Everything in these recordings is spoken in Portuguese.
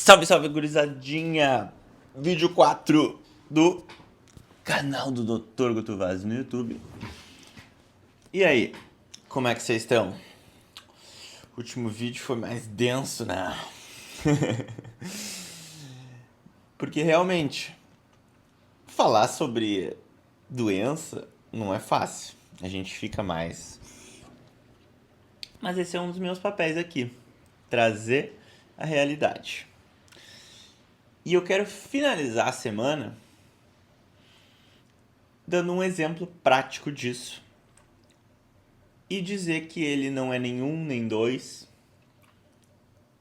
Salve, salve, gurizadinha! Vídeo 4 do canal do Dr. Guto Vaz no YouTube. E aí, como é que vocês estão? O último vídeo foi mais denso, né? Porque realmente, falar sobre doença não é fácil. A gente fica mais. Mas esse é um dos meus papéis aqui. Trazer a realidade. E eu quero finalizar a semana dando um exemplo prático disso. E dizer que ele não é nenhum nem dois,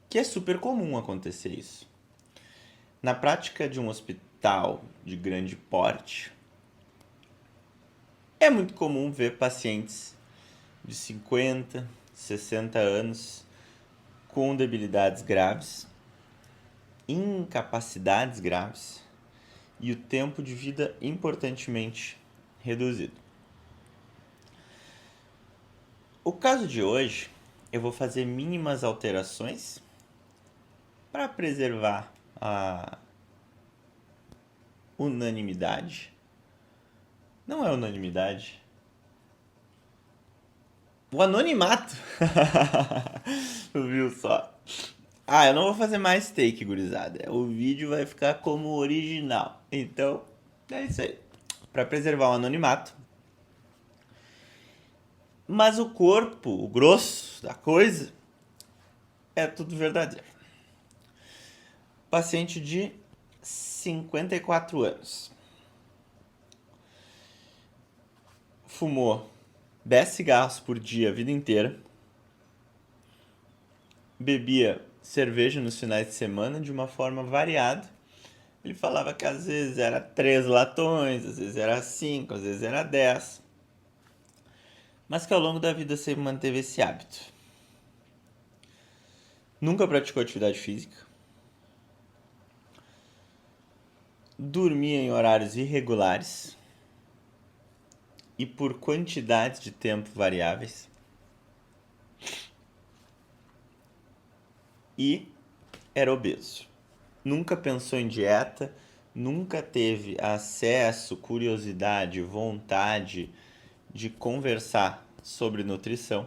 que é super comum acontecer isso. Na prática de um hospital de grande porte, é muito comum ver pacientes de 50, 60 anos com debilidades graves, incapacidades graves e o tempo de vida importantemente reduzido. O caso de hoje, eu vou fazer mínimas alterações para preservar a unanimidade. Não é unanimidade. O anonimato. Viu só? Eu não vou fazer mais take, gurizada. O vídeo vai ficar como original. Então, é isso aí. Para preservar o anonimato. Mas o corpo, o grosso da coisa, é tudo verdadeiro. Paciente de 54 anos. Fumou 10 cigarros por dia a vida inteira. Bebia cerveja nos finais de semana de uma forma variada. Ele falava que às vezes era 3 latões, às vezes era 5, às vezes era 10. Mas que ao longo da vida sempre manteve esse hábito. Nunca praticou atividade física. Dormia em horários irregulares e por quantidades de tempo variáveis. E era obeso. Nunca pensou em dieta, nunca teve acesso, curiosidade, vontade de conversar sobre nutrição.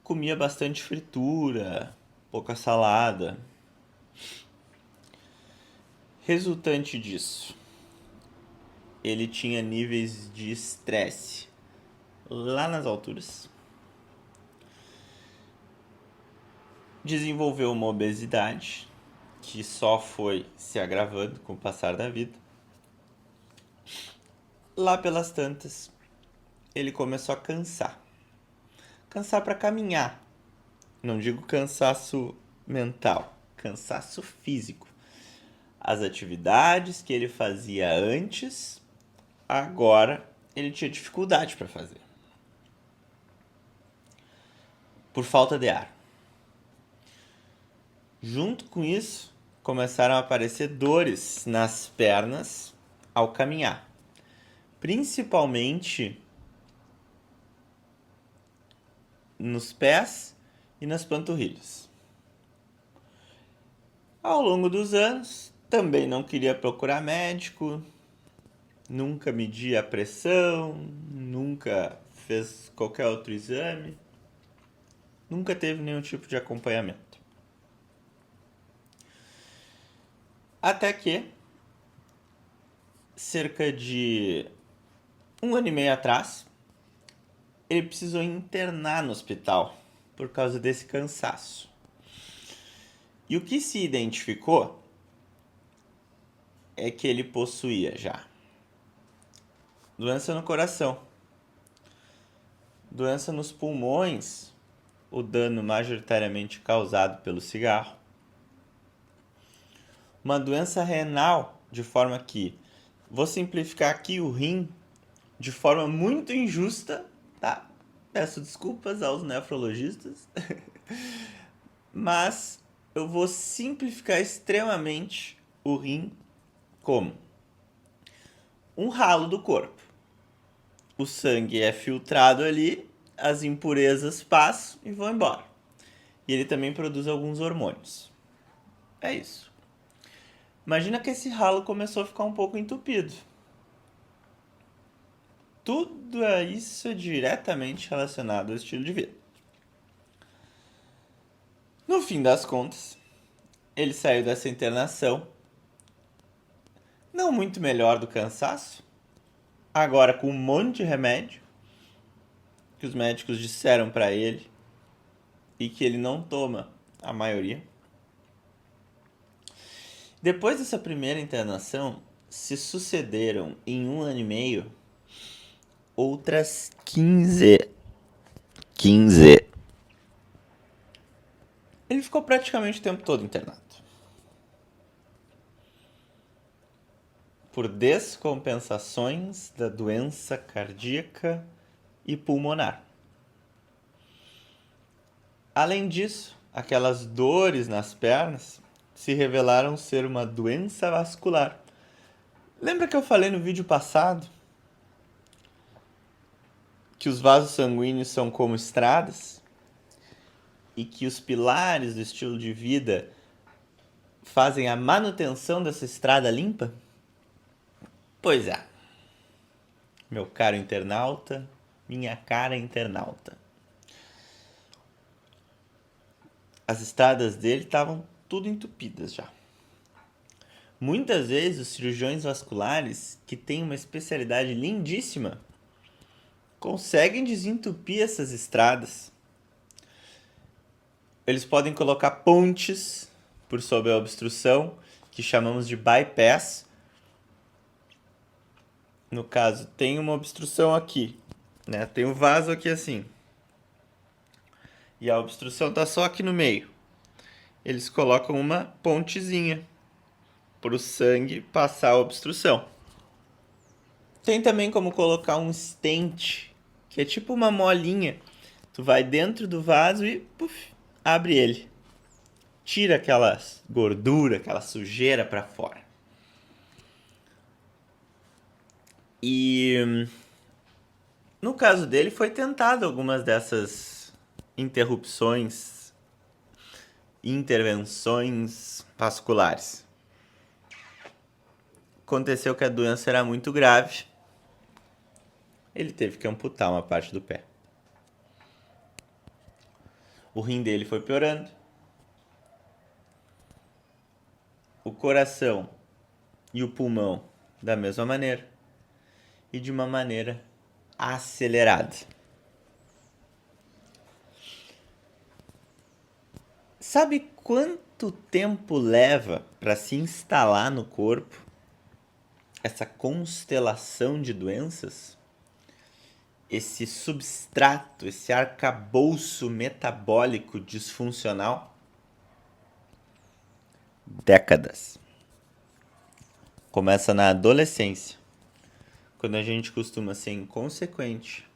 Comia bastante fritura, pouca salada. Resultante disso, ele tinha níveis de estresse lá nas alturas. Desenvolveu uma obesidade que só foi se agravando com o passar da vida. Lá pelas tantas, ele começou a cansar. Cansar para caminhar. Não digo cansaço mental, cansaço físico. As atividades que ele fazia antes, agora ele tinha dificuldade para fazer. Por falta de ar. Junto com isso, começaram a aparecer dores nas pernas ao caminhar. Principalmente nos pés e nas panturrilhas. Ao longo dos anos, também não queria procurar médico, nunca media a pressão, nunca fez qualquer outro exame, nunca teve nenhum tipo de acompanhamento. Até que, cerca de 1 ano e meio atrás, ele precisou internar no hospital por causa desse cansaço. E o que se identificou é que ele possuía já doença no coração, doença nos pulmões, o dano majoritariamente causado pelo cigarro, uma doença renal, de forma que, vou simplificar aqui o rim de forma muito injusta, tá? Peço desculpas aos nefrologistas, mas eu vou simplificar extremamente o rim como um ralo do corpo. O sangue é filtrado ali, as impurezas passam e vão embora. E ele também produz alguns hormônios. É isso. Imagina que esse ralo começou a ficar um pouco entupido. Tudo isso é diretamente relacionado ao estilo de vida. No fim das contas, ele saiu dessa internação não muito melhor do cansaço, agora com um monte de remédio que os médicos disseram para ele e que ele não toma a maioria. Depois dessa primeira internação, se sucederam em 1 ano e meio outras 15. Ele ficou praticamente o tempo todo internado. Por descompensações da doença cardíaca e pulmonar. Além disso, aquelas dores nas pernas se revelaram ser uma doença vascular. Lembra que eu falei no vídeo passado que os vasos sanguíneos são como estradas e que os pilares do estilo de vida fazem a manutenção dessa estrada limpa? Pois é, meu caro internauta, minha cara internauta. As estradas dele estavam tudo entupidas já. Muitas vezes os cirurgiões vasculares, que têm uma especialidade lindíssima, conseguem desentupir essas estradas. Eles podem colocar pontes por sobre a obstrução, que chamamos de bypass. No caso, tem uma obstrução aqui, né? Tem um vaso aqui assim. E a obstrução está só aqui no meio. Eles colocam uma pontezinha para o sangue passar a obstrução. Tem também como colocar um stent, que é tipo uma molinha. Tu vai dentro do vaso e puff, abre ele. Tira aquela gordura, aquela sujeira para fora. E no caso dele foi tentado algumas dessas interrupções, intervenções vasculares. Aconteceu que a doença era muito grave. Ele teve que amputar uma parte do pé. O rim dele foi piorando. O coração e o pulmão da mesma maneira. E de uma maneira acelerada. Sabe quanto tempo leva para se instalar no corpo essa constelação de doenças? Esse substrato, esse arcabouço metabólico disfuncional? Décadas. Começa na adolescência, quando a gente costuma ser inconsequente,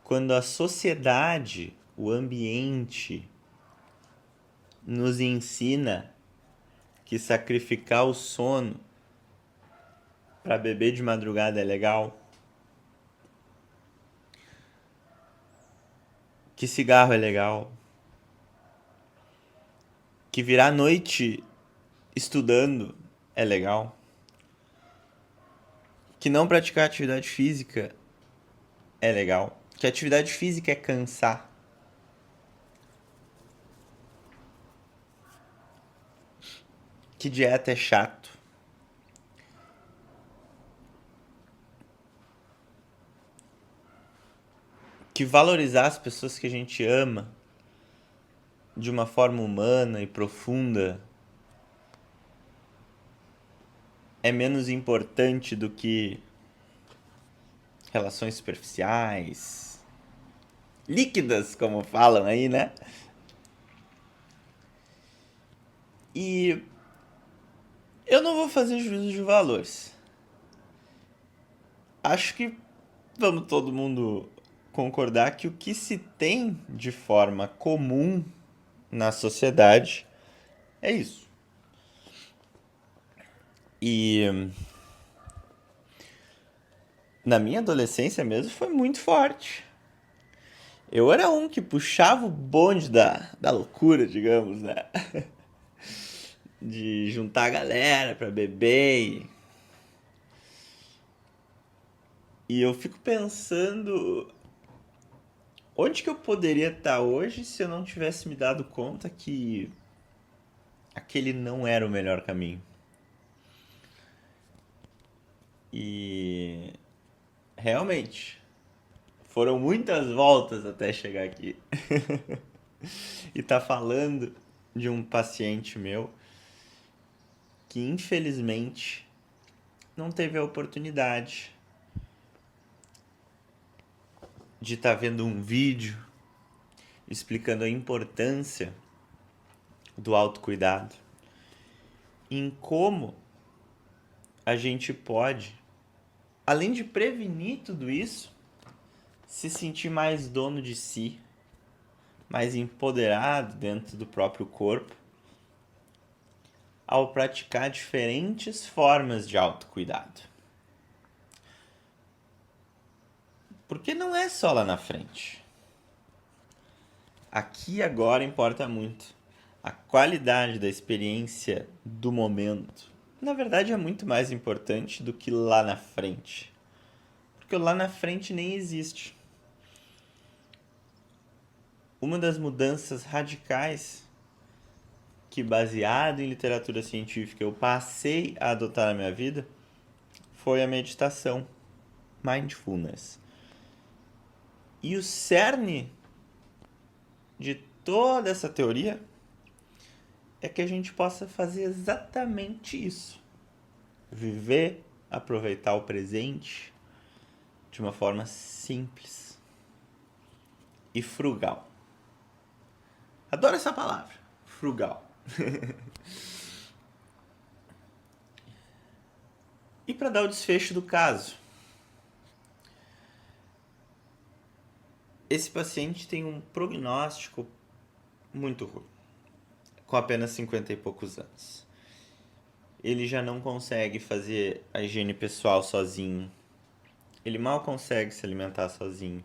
quando a sociedade, o ambiente, nos ensina que sacrificar o sono para beber de madrugada é legal, que cigarro é legal, que virar a noite estudando é legal, que não praticar atividade física é legal, que atividade física é cansar. Que dieta é chato. Que valorizar as pessoas que a gente ama de uma forma humana e profunda é menos importante do que relações superficiais, líquidas, como falam aí, né? E eu não vou fazer juízo de valores. Acho que vamos todo mundo concordar que o que se tem de forma comum na sociedade é isso. E na minha adolescência mesmo foi muito forte. Eu era um que puxava o bonde da loucura, digamos, né? de juntar a galera pra beber. E eu fico pensando onde que eu poderia estar hoje se eu não tivesse me dado conta que aquele não era o melhor caminho. E realmente foram muitas voltas até chegar aqui. E tá falando de um paciente meu que infelizmente não teve a oportunidade de estar vendo um vídeo explicando a importância do autocuidado, em como a gente pode, além de prevenir tudo isso, se sentir mais dono de si, mais empoderado dentro do próprio corpo, ao praticar diferentes formas de autocuidado. Porque não é só lá na frente. Aqui e agora importa muito. A qualidade da experiência do momento, na verdade, é muito mais importante do que lá na frente. Porque lá na frente nem existe. Uma das mudanças radicais que, baseado em literatura científica, eu passei a adotar na minha vida foi a meditação, mindfulness. E o cerne de toda essa teoria é que a gente possa fazer exatamente isso. Viver, aproveitar o presente de uma forma simples e frugal. Adoro essa palavra, frugal. E para dar o desfecho do caso, esse paciente tem um prognóstico muito ruim, com apenas 50 e poucos anos. Ele já não consegue fazer a higiene pessoal sozinho. Ele mal consegue se alimentar sozinho.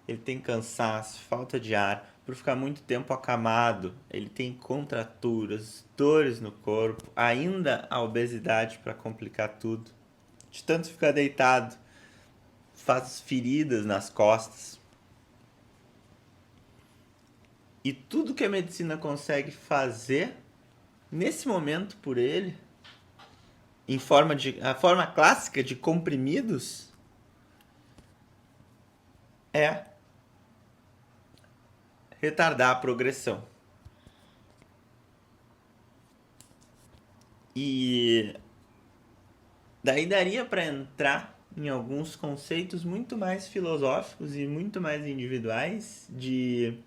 Ele tem cansaço, falta de ar, por ficar muito tempo acamado. Ele tem contraturas, dores no corpo, ainda a obesidade para complicar tudo. De tanto ficar deitado, faz feridas nas costas. E tudo que a medicina consegue fazer nesse momento por ele, a forma clássica de comprimidos, é retardar a progressão. E daí daria para entrar em alguns conceitos muito mais filosóficos e muito mais individuais de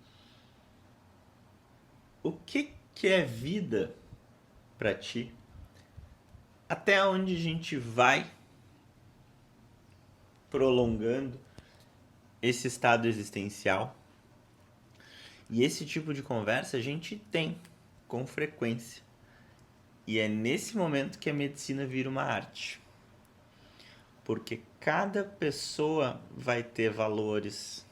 o que é vida para ti, até onde a gente vai prolongando esse estado existencial. E esse tipo de conversa a gente tem com frequência. E é nesse momento que a medicina vira uma arte. Porque cada pessoa vai ter valores,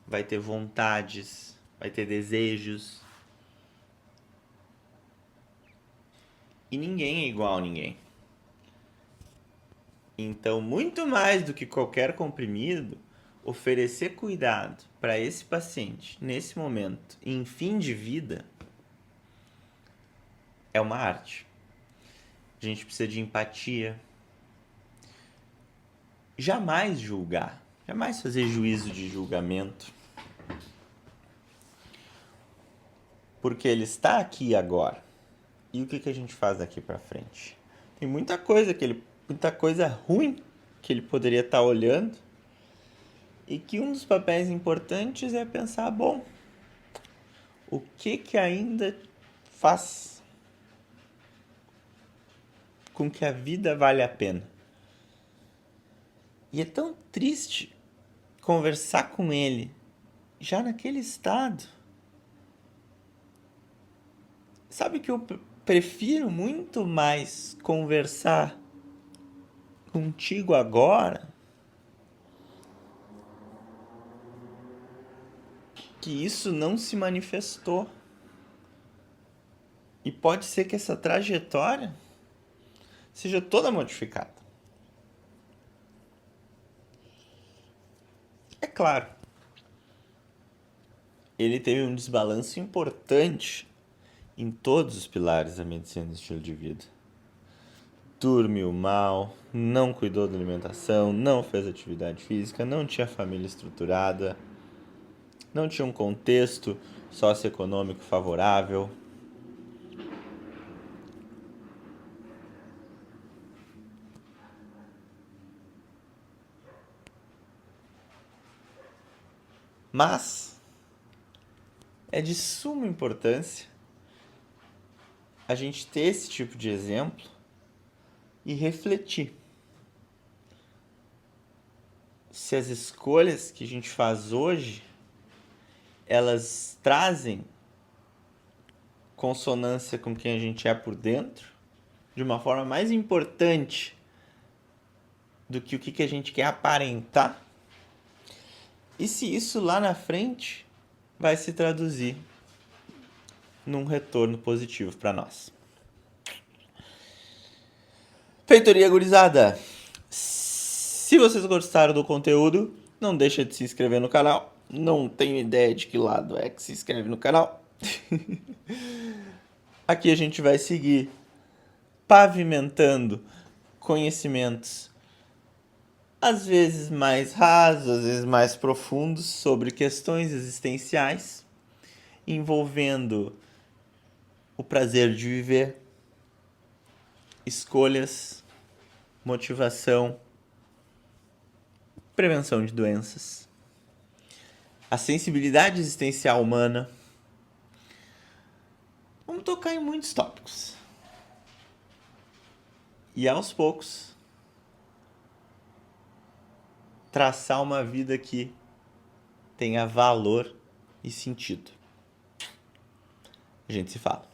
vai ter vontades, vai ter desejos. E ninguém é igual a ninguém. Então, muito mais do que qualquer comprimido, oferecer cuidado para esse paciente nesse momento, em fim de vida, é uma arte. A gente precisa de empatia. Jamais julgar, jamais fazer juízo de julgamento. Porque ele está aqui agora. E o que a gente faz daqui para frente? Tem muita coisa ruim que ele poderia estar olhando. E que um dos papéis importantes é pensar, bom, o que ainda faz com que a vida valha a pena? E é tão triste conversar com ele já naquele estado. Sabe que eu prefiro muito mais conversar contigo agora, que isso não se manifestou. E pode ser que essa trajetória seja toda modificada. É claro, ele teve um desbalanço importante em todos os pilares da medicina do estilo de vida. Dormiu mal, não cuidou da alimentação, não fez atividade física, não tinha família estruturada, não tinha um contexto socioeconômico favorável. Mas é de suma importância a gente ter esse tipo de exemplo e refletir se as escolhas que a gente faz hoje elas trazem consonância com quem a gente é por dentro de uma forma mais importante do que o que a gente quer aparentar, e se isso lá na frente vai se traduzir num retorno positivo para nós. Feitoria gurizada! Se vocês gostaram do conteúdo, não deixa de se inscrever no canal. Não tenho ideia de que lado é que se inscreve no canal. Aqui a gente vai seguir pavimentando conhecimentos, às vezes mais rasos, às vezes mais profundos, sobre questões existenciais, envolvendo o prazer de viver, escolhas, motivação, prevenção de doenças, a sensibilidade existencial humana. Vamos tocar em muitos tópicos. E aos poucos, traçar uma vida que tenha valor e sentido. A gente se fala.